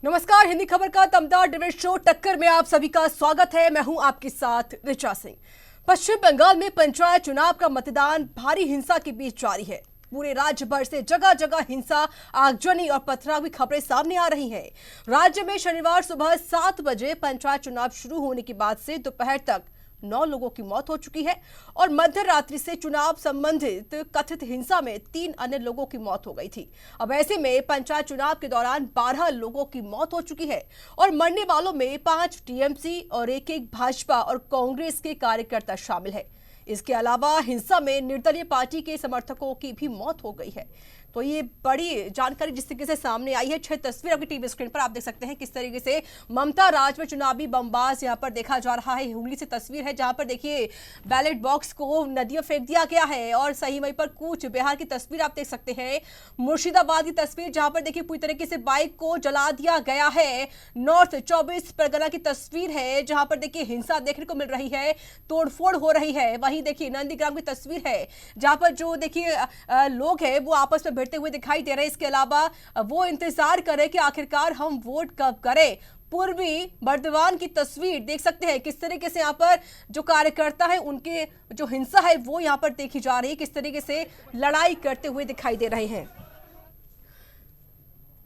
नमस्कार, हिंदी खबर का दमदार डिबेट शो टक्कर में आप सभी का स्वागत है। मैं हूं आपके साथ ऋचा सिंह। पश्चिम बंगाल में पंचायत चुनाव का मतदान भारी हिंसा के बीच जारी है। पूरे राज्य भर से जगह जगह हिंसा, आगजनी और पथराव की खबरें सामने आ रही हैं। राज्य में शनिवार सुबह 7 बजे पंचायत चुनाव शुरू होने के बाद से दोपहर तक 9 लोगों की मौत हो चुकी है और मध्य रात्रि से चुनाव संबंधित कथित हिंसा में 3 अन्य लोगों की मौत हो गई थी। अब ऐसे में पंचायत चुनाव के दौरान 12 लोगों की मौत हो चुकी है और मरने वालों में 5 टीएमसी और एक भाजपा और कांग्रेस के कार्यकर्ता शामिल है। इसके अलावा हिंसा में निर्दलीय पार्टी के समर्थकों की भी मौत हो गई है। तो ये बड़ी जानकारी जिस तरीके से सामने आई है, 6 तस्वीर आपकी टीवी स्क्रीन पर आप देख सकते हैं किस तरीके से ममता राज में चुनावी बमबाज यहां पर देखा जा रहा है। हुगली से तस्वीर है जहां पर देखिए बैलेट बॉक्स को नदियों फेंक दिया गया है और सही वहीं पर कूच बिहार की तस्वीर आप देख सकते हैं। मुर्शिदाबाद की तस्वीर जहां पर देखिए पूरी तरीके से बाइक को जला दिया गया है। नॉर्थ 24 परगना की तस्वीर है जहां पर देखिए हिंसा देखने को मिल रही है, तोड़फोड़ हो रही है। वहीं देखिए नंदीग्राम की तस्वीर है जहां पर जो देखिए लोग हैं वो आपस में भिड़ते हुए दिखाई दे रहे हैं। इसके अलावा वो इंतजार करें कि आखिरकार हम वोट कब करें। पूर्वी बर्दवान की तस्वीर देख सकते हैं किस तरीके से यहाँ पर जो कार्यकर्ता है उनके जो हिंसा है वो यहाँ पर देखी जा रही है, किस तरीके से लड़ाई करते हुए दिखाई दे रहे हैं।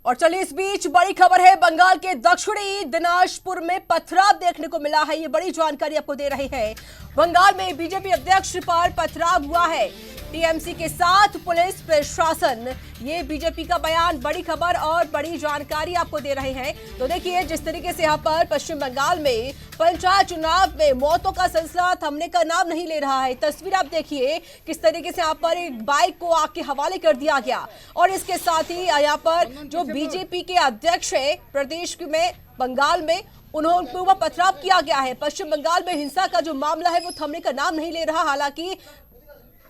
और चलिए इस बीच बड़ी खबर है, बंगाल के दक्षिणी दिनाजपुर में पथराव देखने को मिला है। ये बड़ी जानकारी आपको दे रहे हैं। बंगाल में बीजेपी अध्यक्ष पर पथराव हुआ है टीएमसी के साथ पुलिस प्रशासन। ये बीजेपी का बयान, बड़ी खबर और बड़ी जानकारी आपको दे रहे हैं। तो देखिए जिस तरीके से यहाँ पर पश्चिम बंगाल में पंचायत चुनाव में मौतों का सिलसिला थमने का नाम नहीं ले रहा है। तस्वीर आप देखिए किस तरीके से यहाँ पर एक बाइक को आग के हवाले कर दिया गया और इसके साथ ही यहाँ पर जो बीजेपी के अध्यक्ष है प्रदेश में बंगाल में उन्होंने ऊपर पथराव किया गया है। पश्चिम बंगाल में हिंसा का जो मामला है वो थमने का नाम नहीं ले रहा। हालांकि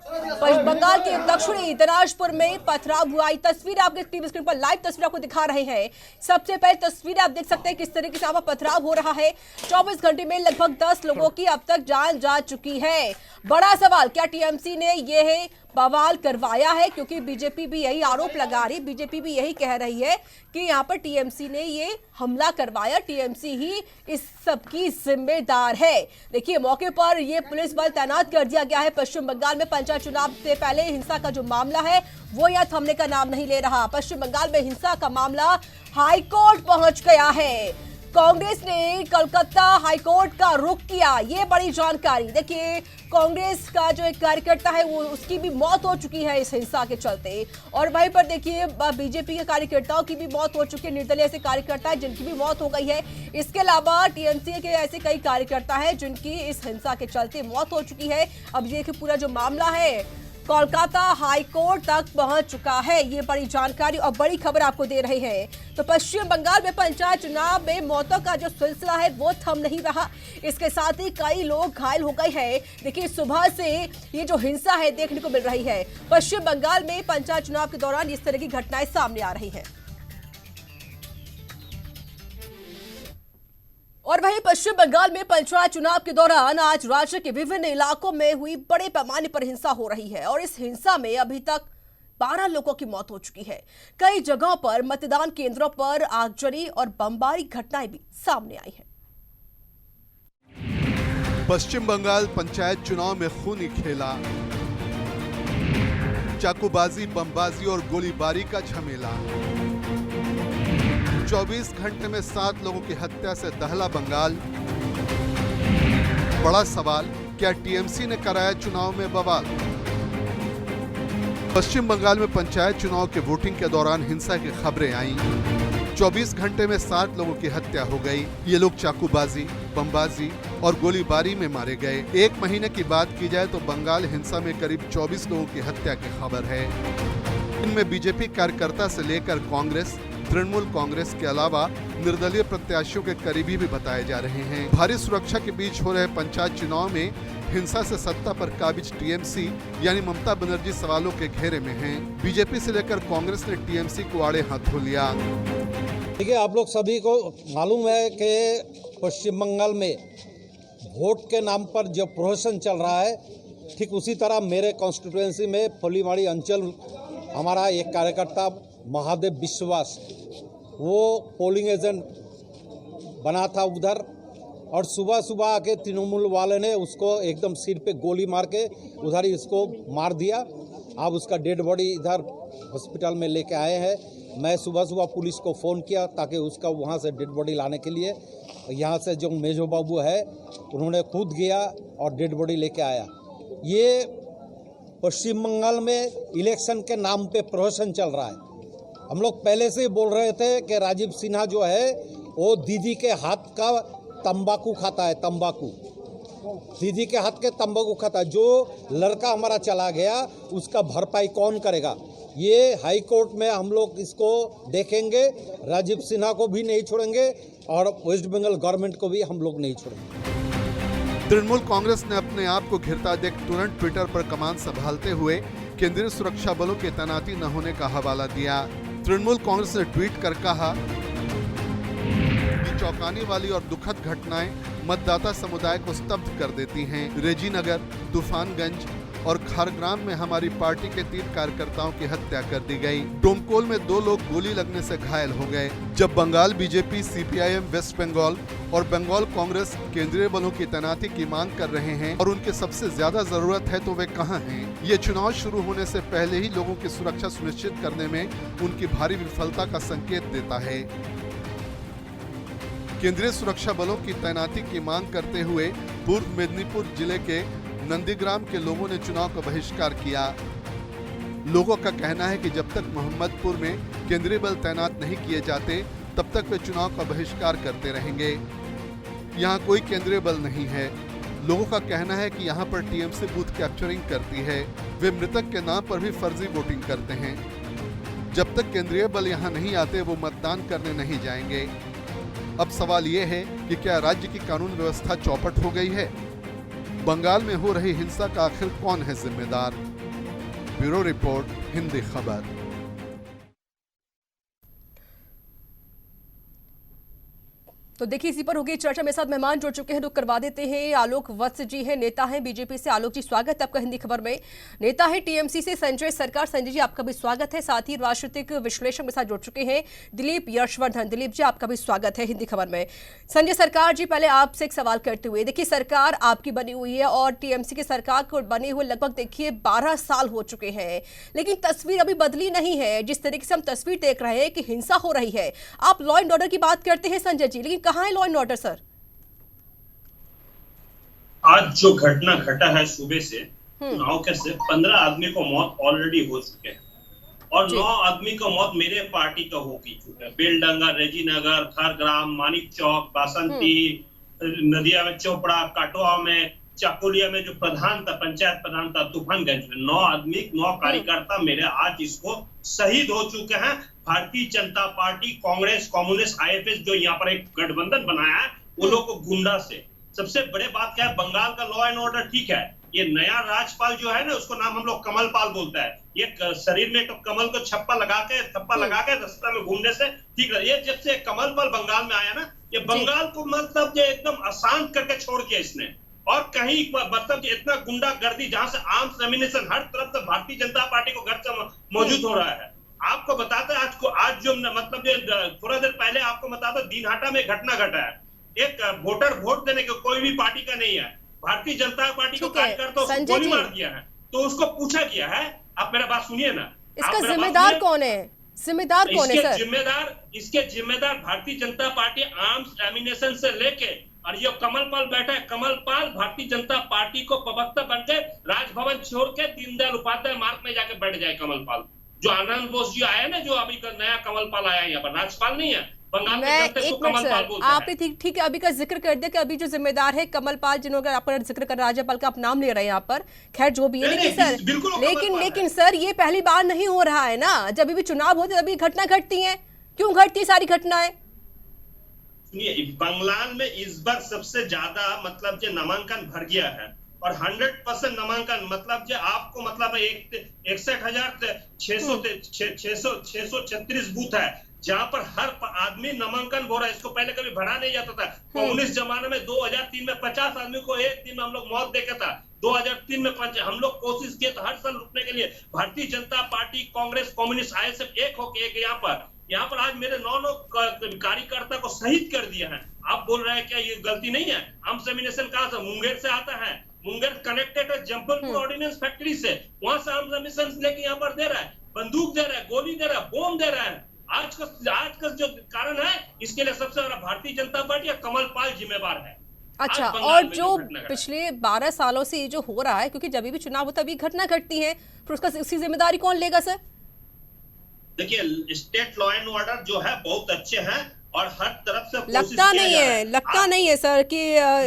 बंगाल के दक्षिणी दिनाजपुर में पथराव हुआ। तस्वीर आपके टीवी स्क्रीन पर लाइव तस्वीर आपको दिखा रहे हैं। सबसे पहले तस्वीर आप देख सकते हैं किस तरीके से यहाँ पर पथराव हो रहा है। 24 घंटे में लगभग 10 लोगों की अब तक जान जा चुकी है। बड़ा सवाल, क्या टीएमसी ने ये बवाल करवाया है? क्योंकि बीजेपी भी यही आरोप लगा रही, बीजेपी भी यही कह रही है कि यहाँ पर टीएमसी ने ये हमला करवाया, टीएमसी ही इस सब की जिम्मेदार है। देखिए मौके पर ये पुलिस बल तैनात कर दिया गया है। पश्चिम बंगाल में पंचायत चुनाव से पहले हिंसा का जो मामला है वो यह थमने का नाम नहीं ले रहा। पश्चिम बंगाल में हिंसा का मामला हाईकोर्ट पहुंच गया है। कांग्रेस ने कोलकाता हाईकोर्ट का रुख किया, ये बड़ी जानकारी। देखिए कांग्रेस का जो एक कार्यकर्ता है वो उसकी भी मौत हो चुकी है इस हिंसा के चलते और वहीं पर देखिए बीजेपी के कार्यकर्ताओं की भी मौत हो चुकी है। निर्दलीय ऐसे कार्यकर्ता है जिनकी भी मौत हो गई है। इसके अलावा टीएमसी के ऐसे कई कार्यकर्ता है जिनकी इस हिंसा के चलते मौत हो चुकी है। अब देखिए पूरा जो मामला है कोलकाता हाईकोर्ट तक पहुंच चुका है। ये बड़ी जानकारी और बड़ी खबर आपको दे रहे हैं। तो पश्चिम बंगाल में पंचायत चुनाव में मौतों का जो सिलसिला है वो थम नहीं रहा। इसके साथ ही कई लोग घायल हो गए हैं। देखिए सुबह से ये जो हिंसा है देखने को मिल रही है। पश्चिम बंगाल में पंचायत चुनाव के दौरान इस तरह की घटनाएं सामने आ रही है। और वहीं पश्चिम बंगाल में पंचायत चुनाव के दौरान आज राज्य के विभिन्न इलाकों में हुई बड़े पैमाने पर हिंसा हो रही है और इस हिंसा में अभी तक 12 लोगों की मौत हो चुकी है। कई जगहों पर मतदान केंद्रों पर आगजनी और बमबारी घटनाएं भी सामने आई है। पश्चिम बंगाल पंचायत चुनाव में खूनी खेला, चाकूबाजी, बमबाजी और गोलीबारी का झमेला। 24 घंटे में 7 लोगों की हत्या से दहला बंगाल। बड़ा सवाल, क्या टीएमसी ने कराया चुनाव में बवाल? पश्चिम बंगाल में पंचायत चुनाव के वोटिंग के दौरान हिंसा की खबरें आईं। 24 घंटे में 7 लोगों की हत्या हो गई। ये लोग चाकूबाजी, बमबाजी और गोलीबारी में मारे गए। 1 महीने की बात की जाए तो बंगाल हिंसा में करीब 24 लोगों की हत्या की खबर है। इनमें बीजेपी कार्यकर्ता से लेकर कांग्रेस, तृणमूल कांग्रेस के अलावा निर्दलीय प्रत्याशियों के करीबी भी बताए जा रहे हैं। भारी सुरक्षा के बीच हो रहे पंचायत चुनाव में हिंसा से सत्ता पर काबिज टीएमसी यानी ममता बनर्जी सवालों के घेरे में हैं। बीजेपी से लेकर कांग्रेस ने टीएमसी को आड़े हाथों लिया। देखिए आप लोग सभी को मालूम है कि पश्चिम बंगाल में वोट के नाम पर जो प्रोसेसन चल रहा है, ठीक उसी तरह मेरे कॉन्स्टिट्यूएंसी में फुलीमाड़ी अंचल हमारा एक कार्यकर्ता महादेव विश्वास वो पोलिंग एजेंट बना था उधर, और सुबह सुबह आके तृणमूल वाले ने उसको एकदम सिर पे गोली मार के उधर ही इसको मार दिया। अब उसका डेड बॉडी इधर हॉस्पिटल में लेके आए हैं। मैं सुबह सुबह पुलिस को फ़ोन किया ताकि उसका वहाँ से डेड बॉडी लाने के लिए। यहाँ से जो मेजो बाबू है उन्होंने खुद गया और डेड बॉडी लेके आया। ये पश्चिम बंगाल में इलेक्शन के नाम पे प्रहसन चल रहा है। हम लोग पहले से ही बोल रहे थे कि राजीव सिन्हा जो है वो दीदी के हाथ का तंबाकू खाता है, तंबाकू दीदी के हाथ के तंबाकू खाता है। जो लड़का हमारा चला गया उसका भरपाई कौन करेगा? ये हाई कोर्ट में हम लोग इसको देखेंगे। राजीव सिन्हा को भी नहीं छोड़ेंगे और वेस्ट बंगाल गवर्नमेंट को भी हम लोग नहीं छोड़ेंगे। तृणमूल कांग्रेस ने अपने आप को घिरता देख तुरंत ट्विटर पर कमान संभालते हुए केंद्रीय सुरक्षा बलों की तैनाती न होने का हवाला दिया। तृणमूल कांग्रेस ने ट्वीट कर कहा कि चौंकाने वाली और दुखद घटनाएं मतदाता समुदाय को स्तब्ध कर देती हैं। रेजीनगर, तूफानगंज और खारग्राम में हमारी पार्टी के 3 कार्यकर्ताओं की हत्या कर दी गई। डोमकोल में 2 लोग गोली लगने से घायल हो गए। जब Bengal BJP, CPIM west Bengal और बंगाल कांग्रेस केंद्रीय बलों की तैनाती की मांग कर रहे हैं और उनके सबसे ज्यादा जरूरत है तो वे कहां हैं? ये चुनाव शुरू होने से पहले ही लोगों की सुरक्षा सुनिश्चित करने में उनकी भारी विफलता का संकेत देता है। केंद्रीय सुरक्षा बलों की तैनाती की मांग करते हुए पूर्व मेदिनीपुर जिले के नंदीग्राम के लोगों ने चुनाव का बहिष्कार किया। लोगों का कहना है कि जब तक मोहम्मदपुर में केंद्रीय बल तैनात नहीं किए जाते तब तक वे चुनाव का बहिष्कार करते रहेंगे। यहाँ कोई केंद्रीय बल नहीं है। लोगों का कहना है कि यहाँ पर टीएमसी बूथ कैप्चरिंग करती है। वे मृतक के नाम पर भी फर्जी वोटिंग करते हैं। जब तक केंद्रीय बल यहाँ नहीं आते वो मतदान करने नहीं जाएंगे। अब सवाल ये है कि क्या राज्य की कानून व्यवस्था चौपट हो गई है? बंगाल में हो रही हिंसा का आखिर कौन है जिम्मेदार? ब्यूरो रिपोर्ट, हिंदी खबर। तो देखिए, इसी पर होगी चर्चा। मेरे साथ मेहमान जुड़ चुके हैं, रुक करवा देते हैं। आलोक वत्स जी हैं, नेता हैं बीजेपी से। आलोक जी, स्वागत है आपका हिंदी खबर में। नेता है टीएमसी से संजय सरकार। संजय जी, आपका भी स्वागत है। साथ ही राजनीतिक विश्लेषक के साथ जुड़ चुके हैं दिलीप यशवर्धन। दिलीप जी, आपका भी स्वागत है हिंदी खबर में। संजय सरकार जी, पहले आपसे एक सवाल करते हुए, देखिए सरकार आपकी बनी हुई है और टीएमसी की सरकार को बने हुए लगभग देखिए 12 साल हो चुके हैं, लेकिन तस्वीर अभी बदली नहीं है। जिस तरीके से हम तस्वीर देख रहे हैं कि हिंसा हो रही है। आप लॉ एंड ऑर्डर की बात करते हैं संजय जी, लेकिन कहां है लॉ एंड ऑर्डर सर? आज जो घटना घटा है सुबह से चुनाव के से 15 आदमी को मौत ऑलरेडी हो चुके हैं और 9 आदमी को मौत मेरे पार्टी का हो चुका है। बेलडंगा, रेजीनगर, खारग्राम, मानिक चौक, बासंती, नदिया में चोपड़ा, काटोआ में, चाकुलिया में जो प्रधान था, पंचायत प्रधान था, तूफानगंज में 9 आदमी, 9 कार्यकर्ता मेरे आज इसको शहीद हो चुके हैं। Bharatiya Janata party, Congress, communist, IFS जो यहाँ पर एक गठबंधन बनाया है वो लोग को गुंडा से। सबसे बड़े बात क्या है, बंगाल का लॉ एंड ऑर्डर ठीक है। ये नया राज्यपाल जो है ना, उसको नाम हम लोग कमल पाल बोलता है। ये शरीर में कमल को थप्पा लगा के रास्ता में घूमने से ठीक है। ये जब से कमल पाल बंगाल में आया ना, ये बंगाल को मतलब ये एकदम अशांत करके छोड़ दिया इसने। और कहीं मतलब इतना गुंडागर्दी, जहां से आर्म्स एमिनेशन हर तरफ से भारतीय जनता पार्टी को घर से मौजूद हो रहा है। आपको बताते हैं आज जो मतलब थोड़ा देर पहले आपको बताता, दीनहाटा में घटना घटा है। एक वोटर वोट देने के कोई भी पार्टी का नहीं है, भारतीय जनता पार्टी को कार्यकर्ता गोली मार दिया है। तो उसको पूछा गया है, आप मेरा बात सुनिए ना, इसका जिम्मेदार कौन है? जिम्मेदार कौन है सर? इसके जिम्मेदार Bharatiya Janata party arms ammunition से लेके, और ये कमल पाल बैठा है। कमल पाल भारतीय जनता पार्टी को प्रवक्ता बनकर राजभवन छोड़ के दीनदयाल उपाध्याय मार्ग में जाके बैठ जाए कमल पाल। जो आनंद बोस जी आया ना, जो अभी का नया कमल पाल आया है यहाँ पर, राज्यपाल नहीं है बंगाल के, कमल पाल बोलता है। आपने ठीक है अभी का जिक्र कर दिया कि अभी जो जिम्मेदार है कमल पाल, जिन्होंने आप जिक्र कर, राज्यपाल का आप नाम ले रहे हैं यहाँ पर, खैर जो भी है। लेकिन सर ये पहली बार नहीं हो रहा है ना। जब भी चुनाव होते तभी घटना घटती है। क्यों घटती है सारी घटनाएं? सुनिए, बंगाल में इस बार सबसे ज्यादा मतलब जो नामांकन भर गया है और 100% नामांकन मतलब जो आपको मतलब 61,636 बूथ है जहां पर हर आदमी नामांकन हो रहा है। इसको पहले कभी भरा नहीं जाता था। कम्युनिस्ट जमाने में 2003 में 50 आदमी को एक दिन में हम लोग मौत देखा था। 2003 में हम लोग कोशिश किए तो हर साल रुकने के लिए Bharatiya Janata party, Congress, communist, ISF एक होकर एक यहाँ पर यहाँ पर आज मेरे 9 कार्यकर्ता को शहीद कर दिया है। आप बोल रहे हैं क्या ये गलती नहीं है? आर्म्स एमिनेशन कहाँ से? मुंगेर से आता है। मुंगेर कनेक्टेड है जमशेदपुर ऑर्डिनेंस फैक्ट्री से, वहां से आर्म्स एमिनेशन लेके यहाँ पर दे रहा है, बंदूक दे रहा है, गोली दे रहा है, बम दे रहा है। आज का जो कारण है, इसके लिए सबसे बड़ा भारतीय जनता पार्टी और कमल पाल जिम्मेवार है। अच्छा, और जो पिछले 12 सालों से ये जो हो रहा है, क्योंकि जब भी चुनाव होता है तभी घटना घटती है, फिर उसकी जिम्मेदारी कौन लेगा सर? देखिए, स्टेट लॉ एंड ऑर्डर जो है बहुत अच्छे हैं और हर तरफ से लगता नहीं है सर कि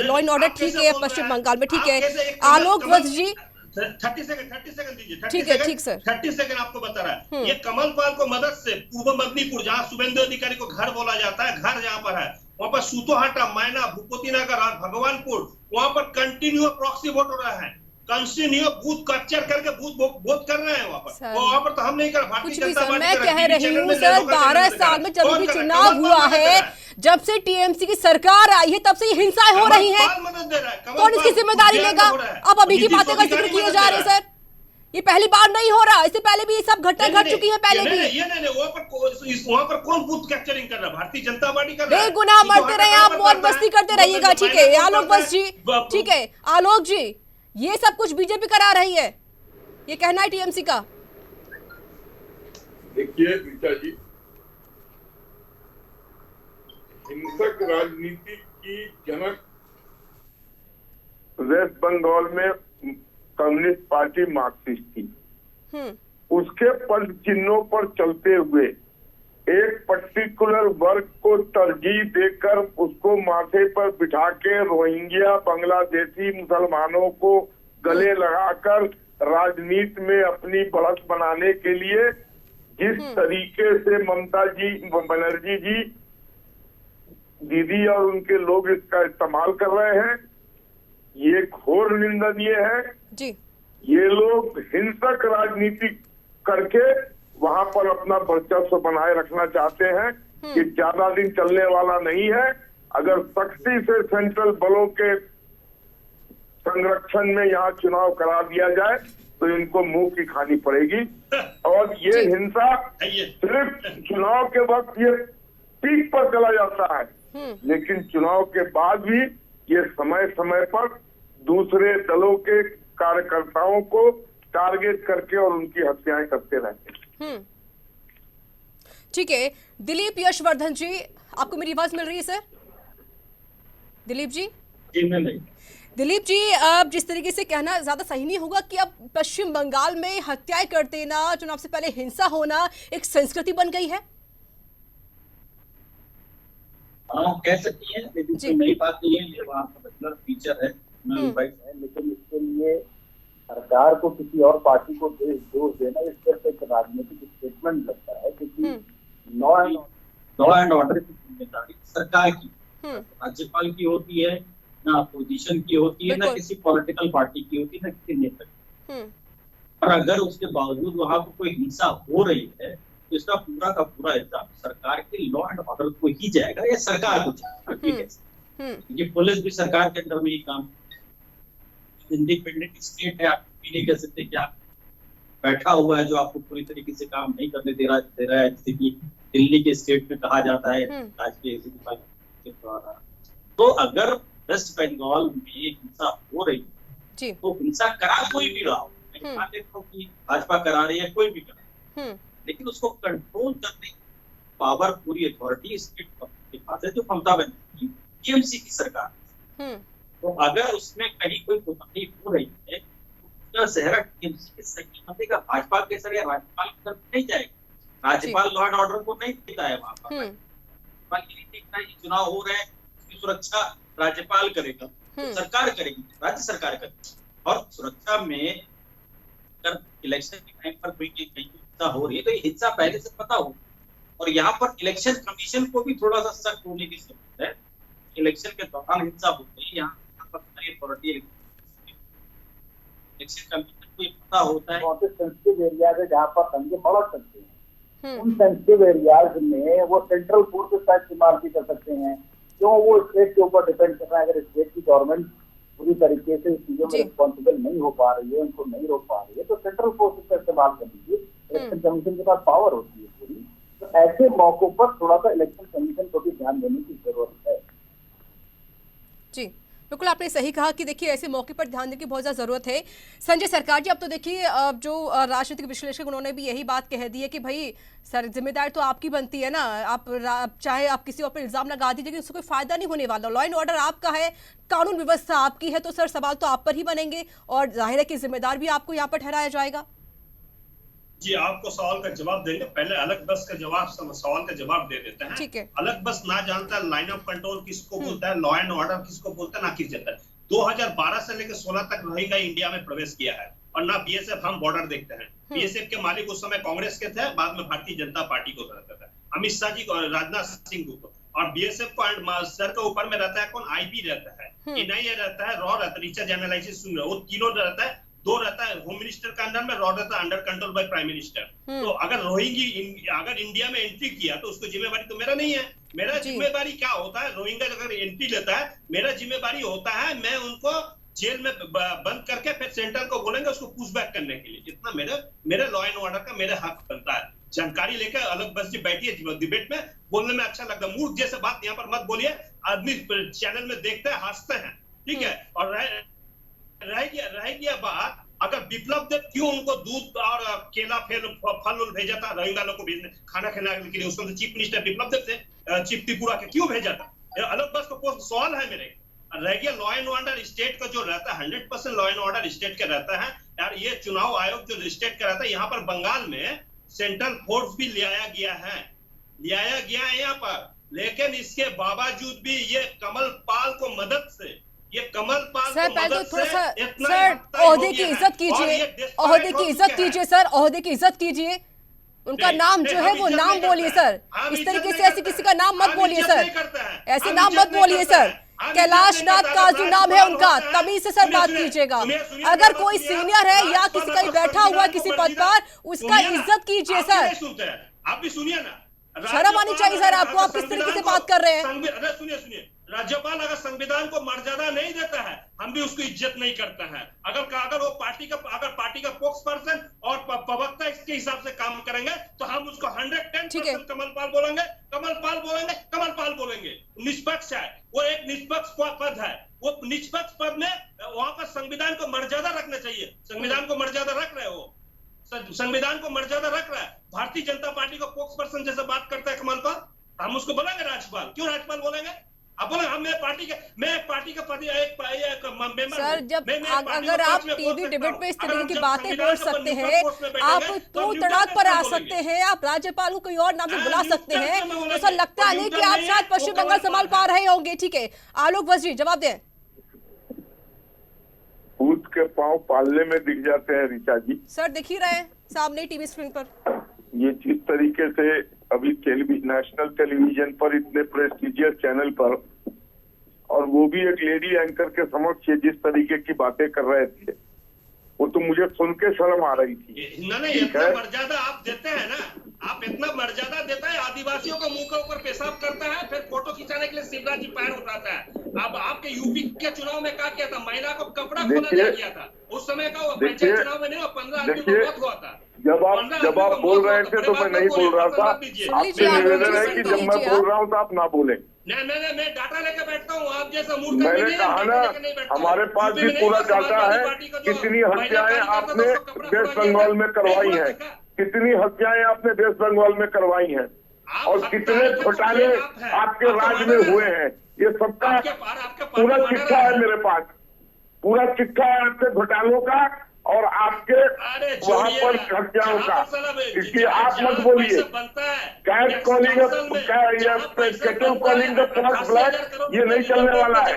लॉ एंड ऑर्डर ठीक है पश्चिम बंगाल में, ठीक है। आलोक वत्स जी 30 सेकंड दीजिए। ठीक है, ठीक सर। 30 सेकंड आपको बता रहा है। ये कमल पाल को मदद से पूर्व मदनीपुर, जहाँ शुभेंदु अधिकारी को घर बोला जाता है, घर जहाँ पर है, वहां पर सूतोहाटा, मैना, भूपति नगर, भगवानपुर, वहां पर कंटिन्यू प्रॉक्सी वोट हो रहा है। कंटिन्यू बूथ कैप्चर करके वोट कर रहे हैं वहां पर तो हम नहीं कर, भारतीय जनता पार्टी मैं कह रही हूँ सर, 12 साल में जब भी चुनाव हुआ है, जब से टीएमसी की सरकार आई है, तब से ये हिंसाएं हो रही हैं। कौन इसकी जिम्मेदारी लेगा? अब अभी की बातें का जिक्र किए जा रहे हैं सर, ये पहली बार नहीं हो रहा, इससे पहले भी ये सब घटना घट चुकी है पहले भी। वहाँ पर कौन बूथ कैप्चरिंग कर रहा है? भारतीय जनता पार्टी कर रहा है। बेगुनाह मरते रहे आप, मौत मस्ती करते रहिएगा, ठीक है आलोक वत्स जी, ठीक है आलोक जी, ये सब कुछ बीजेपी करा रही है, ये कहना है टीएमसी का। देखिए रीता जी, हिंसक राजनीति की जनक वेस्ट बंगाल में कम्युनिस्ट पार्टी मार्क्सिस्ट थी। उसके पद चिन्हों पर चलते हुए एक पर्टिकुलर वर्ग को तरजीह देकर उसको माथे पर बिठा के रोहिंग्या, बांग्लादेशी मुसलमानों को गले लगाकर राजनीति में अपनी बढ़त बनाने के लिए जिस तरीके से ममता जी, बनर्जी जी, दीदी और उनके लोग इसका इस्तेमाल कर रहे हैं, ये घोर निंदनीय है जी। ये लोग हिंसक राजनीति करके वहां पर अपना वर्चस्व बनाए रखना चाहते हैं कि ज्यादा दिन चलने वाला नहीं है। अगर सख्ती से सेंट्रल बलों के संरक्षण में यहाँ चुनाव करा दिया जाए तो इनको मुंह की खानी पड़ेगी। और ये हिंसा सिर्फ चुनाव के वक्त ये पीक पर चला जाता है, लेकिन चुनाव के बाद भी ये समय समय पर दूसरे दलों के कार्यकर्ताओं को टारगेट करके और उनकी हत्याएं करते रहते हैं। ठीक है, दिलीप यशवर्धन जी, आपको मेरी आवाज मिल रही है सर? दिलीप जी? नहीं। दिलीप जी, अब जिस तरीके से कहना ज्यादा सही नहीं होगा कि अब पश्चिम बंगाल में हत्याएं कर देना, चुनाव से पहले हिंसा होना एक संस्कृति बन गई है। हाँ, कह सकती है, लेकिन कोई नई बात नहीं है, ये वहाँ का रेगुलर फीचर है, लेकिन इसके लिए सरकार को किसी और पार्टी को दोष देना इस तरह से एक राजनीतिक स्टेटमेंट लगता है, क्योंकि लॉ एंड ऑर्डर की जिम्मेदारी सरकार की, राज्यपाल की होती है, ना अपोजिशन की होती है, ना किसी पॉलिटिकल पार्टी की होती है, ना किसी नेता की। और अगर उसके बावजूद वहां पर कोई हिंसा हो रही है तो इसका पूरा का पूरा इल्जाम सरकार के लॉ एंड ऑर्डर को ही जाएगा या सरकार को जाएगा, ठीक है। ये पुलिस भी सरकार के अंदर में ही काम, इंडिपेंडेंट स्टेट है, आप भी नहीं कह सकते क्या बैठा हुआ है जो आपको पूरी तरीके से काम नहीं करने दे रहा है, जैसे कि दिल्ली के स्टेट में कहा जाता है राजकीय के द्वारा। तो अगर वेस्ट बंगाल में हिंसा हो रही है तो हिंसा करा कोई भी रहा हो, मैं मान लेता हूँ कि भाजपा करा रही है, कोई भी करा, लेकिन उसको कंट्रोल करने की पावर, पूरी अथॉरिटी स्टेट के पास है, जो ममता बनर्जी टीएमसी की सरकार। तो अगर उसमें कहीं कोई कोताही हो रही है तो सेहरा टीएमसी के सही बनेगा, भाजपा के सर या राज्यपाल की तरफ नहीं जाएगा। राज्यपाल लॉ एंड ऑर्डर को नहीं देता है वहां पर, राज्यपाल की नहीं देखता है, चुनाव हो रहे हैं, उसकी सुरक्षा राज्यपाल करेगा, सरकार करेगी, राज्य सरकार करेगी। और सुरक्षा में अगर इलेक्शन के टाइम पर कोई हिंसा हो रही है तो ये हिंसा पहले से पता हो, और यहाँ पर इलेक्शन कमीशन को भी थोड़ा सा सख्त होने की जरूरत है। इलेक्शन के दौरान हिंसा होती है, यहाँ पर सारी अथॉरिटी इलेक्शन कमीशन को पता होता है सेंसिटिव एरियाज है जहाँ पर दंगे बढ़ सकते हैं, उन सेंसिटिव एरियाज में वो सेंट्रल फोर्सेस का इस्तेमाल भी कर सकते हैं। क्यों वो स्टेट के ऊपर डिपेंड कर रहा है? अगर स्टेट की गवर्नमेंट पूरी तरीके से चीजों में रिस्पॉन्सिबल नहीं हो पा रही है, उनको नहीं रोक पा रही है, तो सेंट्रल फोर्सेस का इस्तेमाल कर लीजिए। इलेक्शन कमीशन के पास पावर होती है पूरी, तो ऐसे मौकों पर थोड़ा सा इलेक्शन कमीशन को भी ध्यान देने की जरूरत है। जी बिल्कुल, आपने सही कहा कि देखिए ऐसे मौके पर ध्यान देने की बहुत ज़्यादा ज़रूरत है। संजय सरकार जी, अब तो देखिए जो राजनीतिक विश्लेषक उन्होंने भी यही बात कह दी है कि भाई सर जिम्मेदारी तो आपकी बनती है ना, आप चाहे आप किसी और पर इल्ज़ाम लगा दीजिए, लेकिन उससे कोई फायदा नहीं होने वाला। लॉ एंड ऑर्डर आपका है, कानून व्यवस्था आपकी है, तो सर सवाल तो आप पर ही बनेंगे और जाहिर है कि जिम्मेदार भी आपको यहाँ पर ठहराया जाएगा। जी, आपको सवाल का जवाब देंगे, पहले अलग बस का जवाब सवाल का जवाब दे देते हैं। ठीक है। अलग बस ना जानता है लाइन ऑफ कंट्रोल किसको बोलता है, लॉ एंड ऑर्डर किसको बोलता है, ना किस जाता है। 2012 से लेकर 16 तक रोहिंग्या इंडिया में प्रवेश किया है और ना बीएसएफ हम बॉर्डर देखते हैं। बीएसएफ के मालिक उस समय कांग्रेस के थे, बाद में भारतीय जनता पार्टी को रहता था, अमित शाह जी को, राजनाथ सिंह को। और बीएसएफ को सर के ऊपर में रहता है कौन, आईबी रहता है, एनआईए रहता है, रॉ रहता है, रिसर्च एनालिसिस सुन रहे, वो तीनों रहता है। दो रहता है होम मिनिस्टर का अंडर में, रॉ रहता है under control by prime minister. तो अगर रोहिंग्या अगर इंडिया में एंट्री किया तो उसको जिम्मेवारी तो मेरा नहीं है। मेरा जिम्मेवारी क्या होता है, रोहिंग्या अगर एंट्री लेता है, मेरा जिम्मेवारी होता है मैं उनको जेल में बंद करके फिर सेंटर को बोलेंगे उसको पुशबैक करने के लिए। इतना मेरे लॉ एंड ऑर्डर का मेरा हक बनता है। जानकारी लेकर अलग बस जी बैठी है डिबेट में, बोलने में अच्छा लगता है। मूर्ख जैसे बात यहाँ पर मत बोलिए, आदमी चैनल में देखते हैं हंसते हैं, ठीक है। और रह गया बात, अगर विप्लव देव क्यों उनको दूध और केला फल भेजा था रोहिंग्या लोग को भेजने खाना खिलाने के लिए, उसको तो चीफ मिनिस्टर विप्लव देव थे, चीफ त्रिपुरा के, क्यों भेजा था? अलग बस को सवाल है मेरे। रह गया लॉ एंड ऑर्डर स्टेट का जो रहता है, 100% लॉ एंड ऑर्डर स्टेट का रहता है यार। ये चुनाव आयोग जो स्टेट का रहता है, यहाँ पर बंगाल में सेंट्रल फोर्स भी लाया गया है यहाँ पर, लेकिन इसके बावजूद भी ये कमल पाल को मदद से, ये कमल पाल सर को पहले मदद तो थोड़ा सा से इतना सर ओहदे की इज्जत कीजिए, ओहदे की इज्जत कीजिए सर, ओहदे की इज्जत कीजिए। उनका नाम जो है वो नाम बोलिए सर, इस तरीके से ऐसे किसी का नाम मत बोलिए सर, ऐसे नाम मत बोलिए सर। कैलाश नाथ काजू नाम है उनका, तमीज से सर बात कीजिएगा। अगर कोई सीनियर है या किसी का बैठा हुआ किसी पद पर, उसका इज्जत कीजिए सर। आप भी सुनिए ना, शर्म आनी चाहिए सर आपको, आप किस तरीके से बात कर रहे हैं। सुनिए, राज्यपाल अगर संविधान को मर्यादा नहीं देता है, हम भी उसको इज्जत नहीं करता है। अगर वो पार्टी का स्पोक्स पर्सन और प्रवक्ता इसके हिसाब से काम करेंगे तो हम उसको 110% कमल पाल बोलेंगे। निष्पक्ष है वो, एक निष्पक्ष पद है वो। निष्पक्ष पद में वहां पर संविधान को मर्यादा रखना चाहिए। संविधान को मर्यादा रख रहे हो, संविधान को मर्यादा रख रहा है। भारतीय जनता पार्टी का स्पोक्स पर्सन जैसे बात करता है कमल पाल, हम उसको बोलेंगे राज्यपाल? क्यों राज्यपाल बोलेंगे? मैं पार्टी का पद एक मेंबर सर, जब अगर आप टीवी डिबेट में इस तरह की बातें बोल सकते हैं, आप तू तड़ाक पर आ सकते हैं, आप राज्यपाल को कोई और नाम से बुला सकते हैं, तो सर लगता नहीं कि आप शायद पश्चिम बंगाल संभाल पा रहे होंगे। ठीक है, आलोक बस जी जवाब दें। भूत के पांव पालने में दिख जाते हैं ऋचा जी। सर दिख ही रहे हैं सामने टीवी स्क्रीन पर। ये जिस तरीके से अभी नेशनल टेलीविजन पर इतने प्रेस्टिजियस चैनल पर, और वो भी एक लेडी एंकर के समक्ष जिस तरीके की बातें कर रहे थे, वो तो मुझे सुन के शर्म आ रही थी। इतना मर्यादा आप देते हैं ना, आप इतना मर्यादा देता है, आदिवासियों को मुंह के ऊपर पेशाब करता है, फिर फोटो खिंचाने के लिए शिवराज जी पैर उठाता है। अब आपके यूपी के चुनाव में क्या किया था, महिला को कपड़ा खोला गया था, उस समय का वो पंचायत चुनाव में नहीं, 15 आदमी को मौत हुआ था। जब आप बोल रहे थे तो मैं नहीं बोल रहा था, आपसे निवेदन है कि जब मैं बोल रहा हूँ तो आप ना बोले। मैं डाटा लेके बैठता हूँ, आप जैसा मूर्ख मैंने कहा ना, हमारे पास भी पूरा डाटा है, कितनी हत्याएं आपने वेस्ट बंगाल में करवाई हैं, कितनी हत्याएं आपने वेस्ट बंगाल में करवाई हैं, और कितने घोटाले आपके राज्य में हुए हैं, ये सबका पूरा चिट्ठा है मेरे पास, पूरा चिट्ठा है आपके घोटालों का और आपके वहाँ पर हत्याओं का। इसलिए आप मत बोलिए cat calling cattle calling the first blood, ये नहीं चलने वाला है।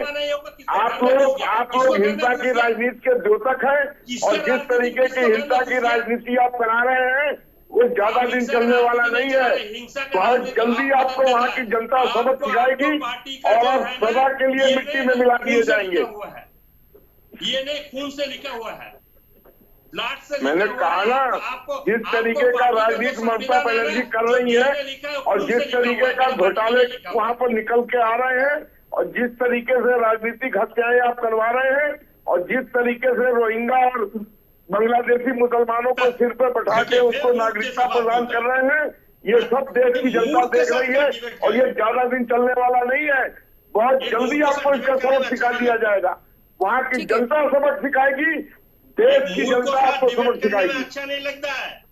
आप लोग हिंसा की राजनीति के द्योतक हैं, और जिस तरीके की हिंसा की राजनीति आप करा रहे हैं वो ज्यादा दिन चलने वाला नहीं है। बहुत जल्दी आपको वहाँ की जनता सबक सिखाएगी और सदा के लिए मिट्टी में मिला दिए जाएंगे। ये नहीं खून से लिखा हुआ है, मैंने कहा ना, जिस तरीके का राजनीति ममता बनर्जी कर रही है और जिस तरीके का घोटाले वहाँ पर निकल के आ रहे हैं और जिस तरीके से राजनीतिक हत्याएं आप करवा रहे हैं और जिस तरीके से रोहिंग्या और बांग्लादेशी मुसलमानों को सिर पर बैठा के उसको नागरिकता प्रदान कर रहे हैं, ये सब देश की जनता देख रही है और ये ज्यादा दिन चलने वाला नहीं है। बहुत जल्दी आपको इसका सबक सिखा दिया जाएगा। वहाँ की जनता सबक सिखाएगी, देश की जनता आपको सबक सिखाएगी। अच्छा नहीं लगता है।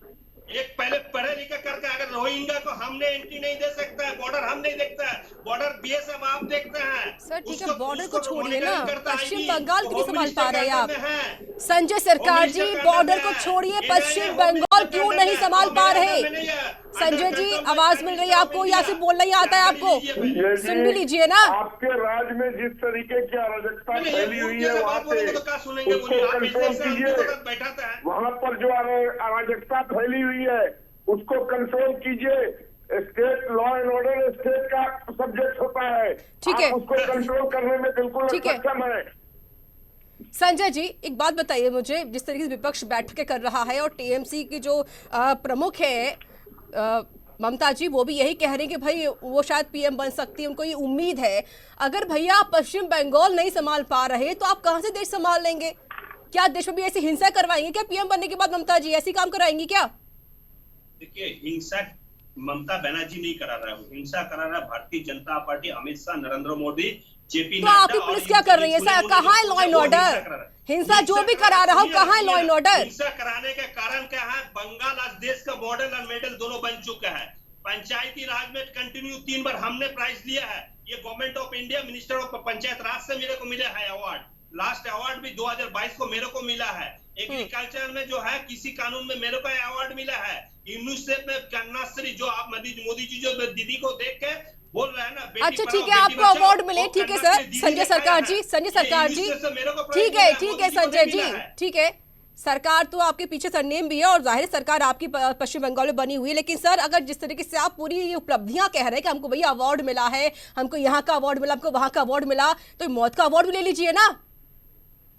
एक पहले पढ़े लिखे करके अगर रोहिंग्या को हमने एंट्री नहीं दे सकता है, बॉर्डर हम नहीं देखता है, बॉर्डर बीएसएफ आप देखते हैं। सर ठीक है, बॉर्डर को छोड़िए ना, पश्चिम बंगाल क्यों नहीं संभाल पा रहे हैं आप? संजय सरकार जी, बॉर्डर को छोड़िए, पश्चिम बंगाल क्यों नहीं संभाल पा रहे? संजय जी, आवाज मिल रही है आपको या सिर्फ बोलना ही आता है आपको? सुन भी लीजिए ना। आपके राज्य में जिस तरीके की अराजकता फैली हुई है वहाँ पे उसको कंट्रोल कीजिए। वहाँ पर जो अराजकता फैली हुई है उसको कंट्रोल कीजिए। State law and order state का सब्जेक्ट होता है, ठीक है, उसको कंट्रोल करने में बिल्कुल सक्षम है। संजय जी, एक बात बताइए मुझे, जिस तरीके से विपक्ष बैठकें कर रहा है और टीएमसी की जो प्रमुख है ममता जी, वो भी यही कह रही हैं कि भाई वो शायद पीएम बन सकती है, उनको ये उम्मीद है। अगर भैया आप पश्चिम बंगाल नहीं संभाल पा रहे तो आप कहां से देश संभाल लेंगे? क्या देश में भी ऐसी हिंसा करवाएंगे क्या पीएम बनने के बाद? ममता जी ऐसी काम कराएंगी क्या? देखिए, हिंसा ममता बनर्जी नहीं करा रहा है, हिंसा करा रहा है भारतीय जनता पार्टी, अमित शाह, नरेंद्र मोदी, जेपी तो आपकी पुलिस क्या कर रही है सर? कहाँ है लॉ एंड ऑर्डर? हिंसा जो भी करा रहा हो, कहाँ है लॉ एंड ऑर्डर? हिंसा कराने का कारण क्या है? बंगाल आज देश का मॉडल और मेडल दोनों बन चुका है। पंचायती राज में कंटिन्यू 3 बार हमने प्राइज लिया है। ये government of India, minister of Panchayat Raj से मेरे को मिला है अवार्ड। लास्ट अवार्ड भी 2022 को मेरे को मिला है। एग्रीकल्चर में जो है किसी कानून में मेरे को अवार्ड मिला है। यूनिसेफ में कन्याश्री, जो आप मोदी जी जो दीदी को देख के बोल रहे हैं ना, अच्छा ठीक है, आपको अवार्ड मिले, ठीक है सर। संजय सरकार जी, संजय सरकार जी, ठीक है संजय जी, ठीक है। सरकार तो आपके पीछे सरनेम भी है और जाहिर सरकार आपकी पश्चिम बंगाल में बनी हुई है, लेकिन सर अगर जिस तरीके से आप पूरी उपलब्धियां कह रहे हैं कि हमको भैया अवार्ड मिला है, हमको यहाँ का अवार्ड मिला, हमको वहां का अवार्ड मिला, तो मौत का अवार्ड भी ले लीजिए ना।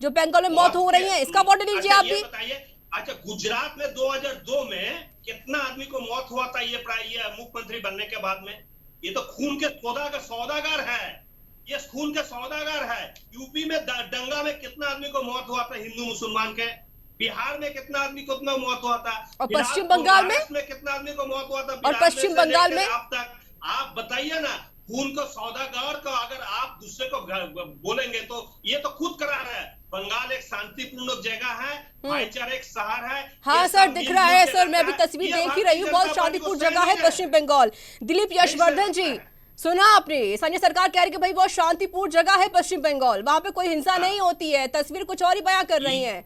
जो बंगाल में मौत हो रही है, इसका अवार्ड ले लीजिए आप भी। अच्छा, गुजरात में 2002 में कितना आदमी को मौत हुआ था ये मुख्यमंत्री बनने के बाद में? ये तो खून के सौदागर है, ये खून के सौदागर है। यूपी में दंगा में कितना आदमी को मौत हुआ था हिंदू मुसलमान के? बिहार में कितना आदमी को कितना मौत हुआ था? और पश्चिम बंगाल में कितना आदमी को मौत हुआ था? और पश्चिम बंगाल में अब तक आप बताइए ना। खून को सौदागर को अगर आप दूसरे को बोलेंगे तो ये तो खुद करा रहा है। बंगाल एक शांतिपूर्ण जगह है, भाईचारे एक शहर है। हाँ सर, दिख रहा है सर, मैं अभी तस्वीर देख ही रही हूँ, बहुत शांतिपूर्ण जगह है पश्चिम बंगाल। दिलीप यशवर्धन जी, सुना आपने, संजय सरकार कह रही है कि भाई बहुत शांतिपूर्ण जगह है पश्चिम बंगाल, वहां पे कोई हिंसा नहीं होती है। तस्वीर कुछ और ही बयां कर रही है।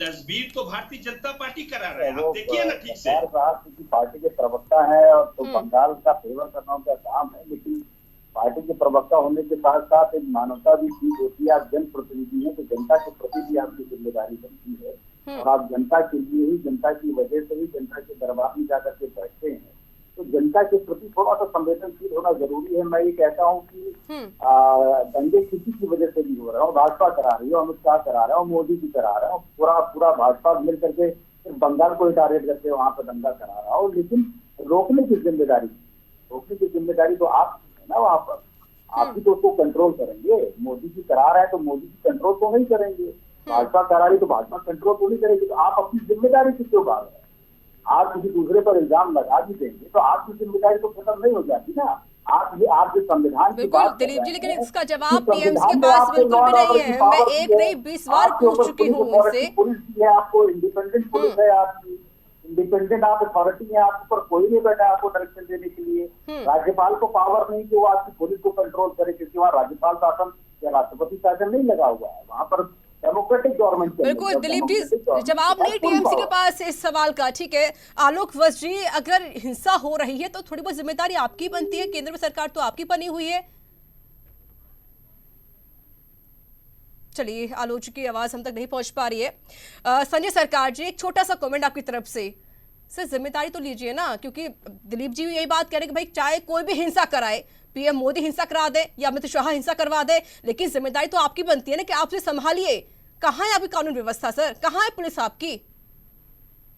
तस्वीर तो भारतीय जनता पार्टी करा रहे हैं, आप देखिए ना ठीक से। क्योंकि पार्टी के प्रवक्ता है और तो बंगाल का फेवर करना उनका काम है, लेकिन पार्टी के प्रवक्ता होने के साथ साथ एक मानवता भी ठीक होती है। आप जनप्रतिनिधि हैं तो जनता के प्रति भी आपकी जिम्मेदारी बनती है और आप जनता के लिए ही, जनता की वजह से ही जनता के दरबार में जाकर के बैठते हैं, तो जनता के प्रति थोड़ा सा संवेदनशील होना जरूरी है। मैं ये कहता हूँ कि दंगे किसी की वजह से भी हो रहा है, भाजपा करा रही है, अमित शाह करा रहा है, मोदी जी करा रहा है, पूरा भाजपा मिल करके सिर्फ बंगाल को ही टारगेट करके वहाँ पर दंगा करा रहा हो, लेकिन रोकने की जिम्मेदारी तो आप ना, वहाँ पर आप भी तो उसको कंट्रोल करेंगे। मोदी जी करा रहे हैं तो मोदी जी कंट्रोल तो नहीं करेंगे, भाजपा करा रही तो भाजपा कंट्रोल तो नहीं करेगी। तो आप अपनी जिम्मेदारी से क्यों भाग रहे हैं? आप किसी दूसरे पर इल्जाम लगा भी देंगे तो आपकी जिम्मेदारी तो खत्म नहीं हो जाती ना। आप जो संविधान की बात दिलीप जी, लेकिन इसका जवाब टीएमसी के पास बिल्कुल भी नहीं है। मैं एक नहीं 20 बार पूछ चुकी हूँ उनसे। पुलिस है, आपको इंडिपेंडेंट पुलिस है, आपकी इंडिपेंडेंट आप अथॉरिटी है, आपके ऊपर कोई नहीं बैठा आपको डायरेक्शन देने के लिए। राज्यपाल को पावर नहीं कि वो आपकी पुलिस को कंट्रोल करे, क्योंकि वहाँ राज्यपाल शासन या राष्ट्रपति शासन नहीं लगा हुआ है, वहाँ पर डेमोक्रेटिक गवर्नमेंट। बिल्कुल दिलीप जी, जवाब नहीं टीएमसी के पास इस सवाल का। ठीक है आलोक वत्स जी, अगर हिंसा हो रही है तो थोड़ी बहुत जिम्मेदारी आपकी बनती है, केंद्र में सरकार तो आपकी बनी हुई है। चलिए, आलोक जी की आवाज हम तक नहीं पहुंच पा रही है। संजय सरकार जी, एक छोटा सा कमेंट आपकी तरफ से। सर जिम्मेदारी तो लीजिए ना, क्योंकि दिलीप जी यही बात कह रहे कि भाई चाहे कोई भी हिंसा कराए, पीएम मोदी हिंसा करा दे या अमित शाह हिंसा करवा दे, लेकिन जिम्मेदारी तो आपकी बनती है ना कि आप उसे संभालिए। कहाँ है आपकी कानून व्यवस्था सर? कहाँ है पुलिस आपकी?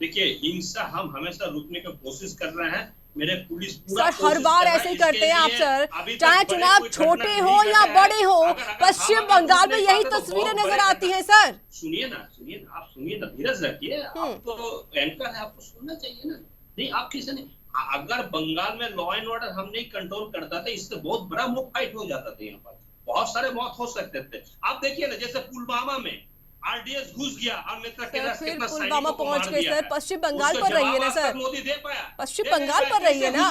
देखिए, हिंसा हम हमेशा रोकने की कोशिश कर रहे हैं। मेरे पुलिस सर हर बार ऐसे ही करते हैं आप सर, चाहे चुनाव छोटे हो या बड़े हो, पश्चिम बंगाल में यही तस्वीरें नजर आती हैं सर। सुनिए ना, आप सुनिए ना, धीरज रखिए। आप तो एंकर है, आपको सुनना चाहिए ना। नहीं, आप किसी ने अगर बंगाल में लॉ एंड ऑर्डर हम नहीं कंट्रोल करता था, इससे बहुत बड़ा मुख फाइट हो जाता था। यहाँ पर बहुत सारे मौत हो सकते थे। आप देखिए ना, जैसे पुलवामा में आरडीएस घुस गया और फिर पुलवामा पहुंच गए सर। पश्चिम बंगाल पर रही है ना सर, मोदी दे पाया? पश्चिम बंगाल पर रही है ना,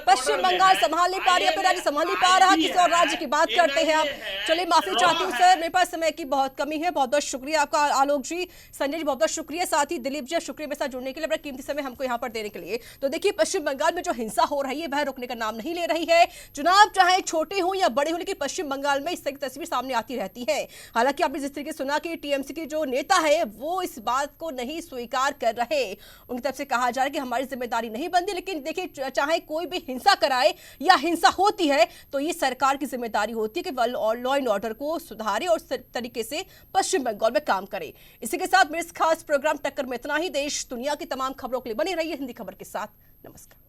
पश्चिम बंगाल संभाल नहीं पा रही है, फिर राज्य संभाल नहीं पा रहा, किसी और राज्य की बात करते हैं आप। चलिए माफी चाहती हूँ सर, मेरे पास समय की बहुत कमी है। बहुत बहुत शुक्रिया आपका आलोक जी, संजय जी, बहुत बहुत शुक्रिया, साथ ही दिलीप जी, शुक्रिया मेरे साथ जुड़ने के लिए, अपना कीमती समय हमको यहाँ पर देने के लिए। तो देखिए, पश्चिम बंगाल में जो हिंसा हो रही है वह रुकने का नाम नहीं ले रही है। चुनाव चाहे छोटे हो या बड़े हो, लेकिन पश्चिम बंगाल में इस तरह की तस्वीर सामने आती रहती है। हालांकि आपने जिस तरीके सुना कि टीएमसी के जो नेता है वो इस बात को नहीं स्वीकार कर रहे, उनकी तरफ से कहा जा रहा है कि हमारी जिम्मेदारी नहीं बनती। लेकिन देखिए, चाहे कोई भी हिंसा कराए या हिंसा होती है तो ये सरकार की जिम्मेदारी होती है कि लॉ एंड ऑर्डर को सुधारे और तरीके से पश्चिम बंगाल में काम करे। इसी के साथ मेरे इस खास प्रोग्राम टक्कर में इतना ही। देश दुनिया की तमाम खबरों के लिए बने रहिए हिंदी खबर के साथ। नमस्कार।